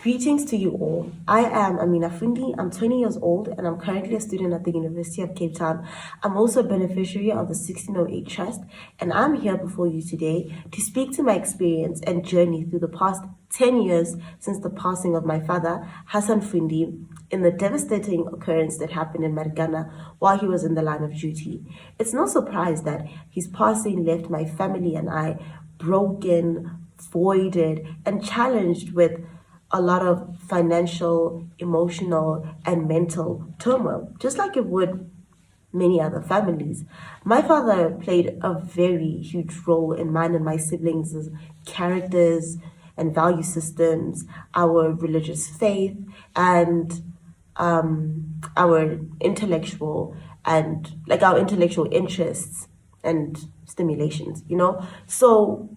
Greetings to you all. I am Amina Fundi. I'm 20 years old and I'm currently a student at the University of Cape Town. I'm also a beneficiary of the 1608 Trust, and I'm here before you today to speak to my experience and journey through the past 10 years since the passing of my father, Hassan Fundi, in the devastating occurrence that happened in Marikana while he was in the line of duty. It's no surprise that his passing left my family and I broken, voided, and challenged with a lot of financial, emotional, and mental turmoil, just like it would many other families. My father played a very huge role in mine and my siblings' characters and value systems, our religious faith, and our intellectual our intellectual interests and stimulations. So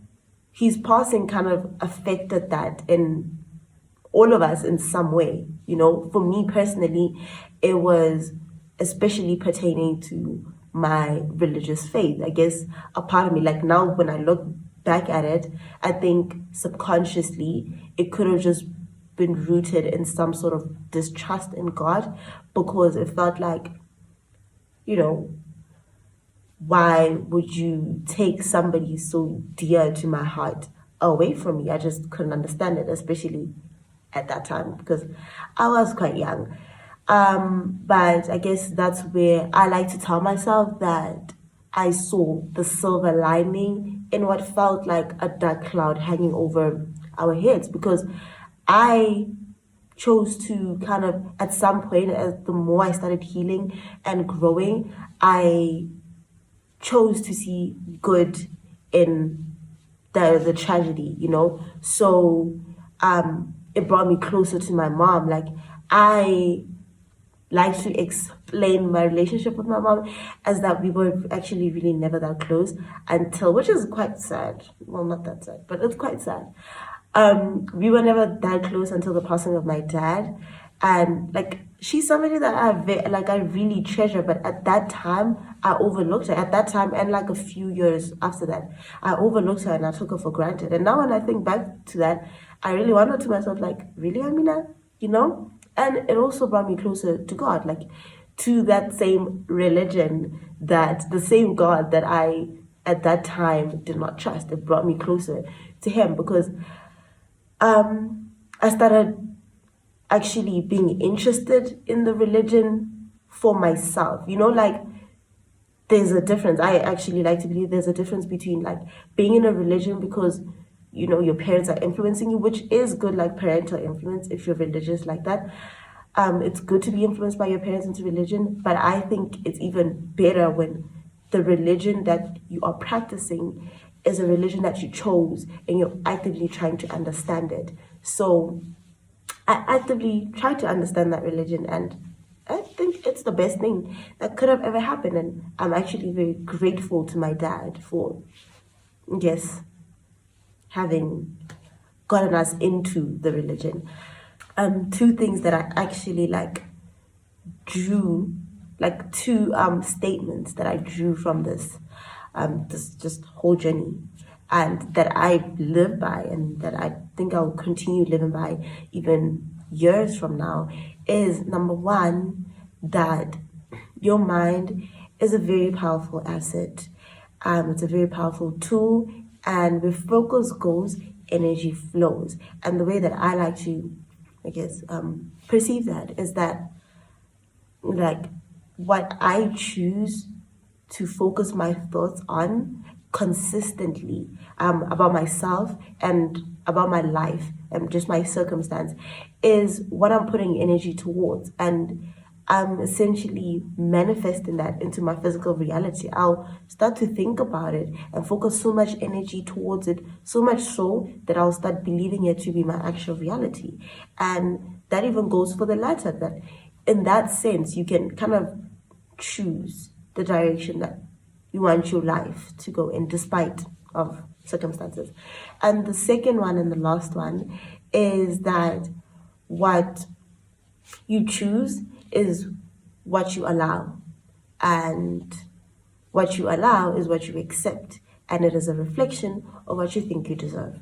his passing kind of affected that in all of us in some way. For me personally, it was especially pertaining to my religious faith. I guess a part of me, like now when I look back at it, I think subconsciously it could have just been rooted in some sort of distrust in God, because it felt like, you know, why would you take somebody so dear to my heart away from me? I just couldn't understand it, especially at that time because I was quite young. But I guess that's where I like to tell myself that I saw the silver lining in what felt like a dark cloud hanging over our heads, because I chose to kind of, at some point, as the more I started healing and growing, I chose to see good in the tragedy. So it brought me closer to my mom. Like, I like to explain my relationship with my mom as that we were actually really never that close until, which is quite sad. Well, not that sad, but it's quite sad. We were never that close until the passing of my dad, and like she's somebody that I really treasure. But at that time, I overlooked her. At that time, and like a few years after that, I overlooked her and I took her for granted. And now when I think back to that, I really wonder to myself, like, really, Amina, And it also brought me closer to God, like to that same religion, that the same God that I at that time did not trust. It brought me closer to Him because I started actually being interested in the religion for myself. Like, there's a difference. I actually like to believe there's a difference between like being in a religion because your parents are influencing you, which is good, like parental influence if you're religious like that. It's good to be influenced by your parents into religion, but I think it's even better when the religion that you are practicing is a religion that you chose and you're actively trying to understand it. So I actively try to understand that religion, and I think it's the best thing that could have ever happened. And I'm actually very grateful to my dad for, yes, having gotten us into the religion. Two things that I actually drew, like two statements that I drew from this just whole journey, and that I live by, and that I think I'll continue living by even years from now, is number one, that your mind is a very powerful asset. It's a very powerful tool, and where focus goes, energy flows. And the way that I like to, I guess, perceive that is that, like, what I choose to focus my thoughts on consistently, about myself and about my life and just my circumstance, is what I'm putting energy towards. And I'm essentially manifesting that into my physical reality. I'll start to think about it and focus so much energy towards it, so much so that I'll start believing it to be my actual reality. And that even goes for the latter, that in that sense, you can kind of choose the direction that you want your life to go in, despite of circumstances. And the second one and the last one is that what you choose is what you allow, and what you allow is what you accept, and it is a reflection of what you think you deserve.